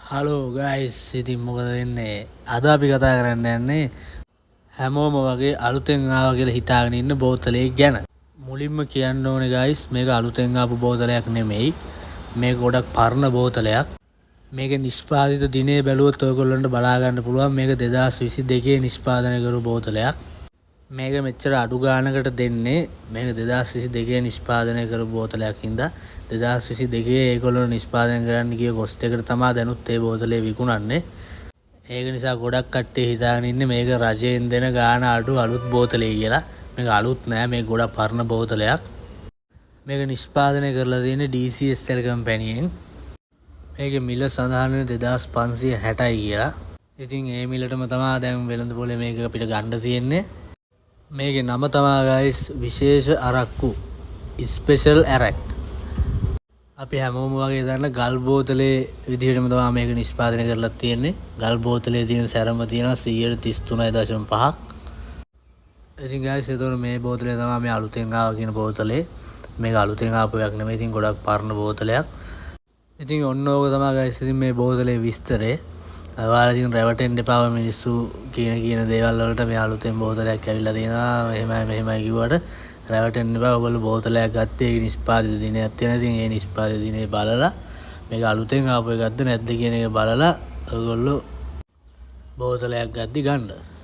Hello guys, ඉතින් මොකද වෙන්නේ? අද අපි කතා කරන්න යන්නේ හැමෝම වගේ අලුතෙන් ආවා කියලා හිතාගෙන ඉන්න බෝතලයක් ගැන. මුලින්ම කියන්න ඕනේ ගයිස්, මේක අලුතෙන් ආපු බෝතලයක් නෙමෙයි. මේක ගොඩක් පරණ බෝතලයක්. මේක නිෂ්පාදිත දිනේ බැලුවොත් ඔයගොල්ලන්ට බලා ගන්න පුළුවන් මේක 2022 නිෂ්පාදනය කරපු බෝතලයක්. මේක මෙච්චර අඩු ගානකට දෙන්නේ මේක 2022 නිෂ්පාදනය කරපු බෝතලයක් හින්දා 2022 ඒගොල්ලෝ නිෂ්පාදනය කරන්න ගිය කොස්ට් එකට තමයි දැනුත් ඒ බෝතලේ විකුණන්නේ. ඒක නිසා ගොඩක් කට්ටිය හිතාගෙන ඉන්නේ මේක රජයෙන් දෙන ගාන අඩු අලුත් බෝතලේ කියලා. මේක අලුත් නෑ, මේක ගොඩක් පරණ බෝතලයක්. මේක නිෂ්පාදනය කරලා තියෙන්නේ DCSL කම්පැනියෙන්. මේකේ මිල සඳහන් වෙන 2560යි කියලා. ඉතින් ඒ මිලටම තමයි දැන් වෙළඳ පොලේ මේක අපිට ගන්න තියෙන්නේ. මේකේ නම තමයි ගයිස් විශේෂ අරක්කු ස්පෙෂල් ඇරක්. අපි හැමෝම වගේ දන්න ගල් බෝතලේ විදිහටම තමයි මේක නිෂ්පාදනය කරලා තියෙන්නේ. ගල් බෝතලේ තියෙන සැරම තියෙනවා 133.5ක්. ඉතින් ගයිස් ඒතකොට මේ බෝතලේ තමයි මේ අලුතෙන් ආවා කියන බෝතලේ. මේක අලුතෙන් ආපු එකක් නෙමෙයි, ඉතින් ගොඩක් පරණ බෝතලයක්. ඉතින් ඔන්න ඕක තමයි ගයිස් ඉතින් මේ බෝතලේ විස්තරේ. ඔයාලා ඉතින් රැවටෙන්න එපා මිනිස්සු කියන දේවල් වලට. මේ අලුතෙන් බෝතලයක් ඇවිල්ලා තියෙනවා මෙහෙමයි කිව්වට රැවටෙන්න එපා. ඔයගොල්ලෝ බෝතලයක් ගත්තේ ඒක නිෂ්පාදිත දිනයක් තියෙනවා. ඉතින් ඒ නිෂ්පාදිත දිනේ බලලා මේක අලුතෙන් ආපු එකක්ද නැද්ද කියන එක බලලා ඔයගොල්ලෝ බෝතලයක් ගද්දි ගන්න.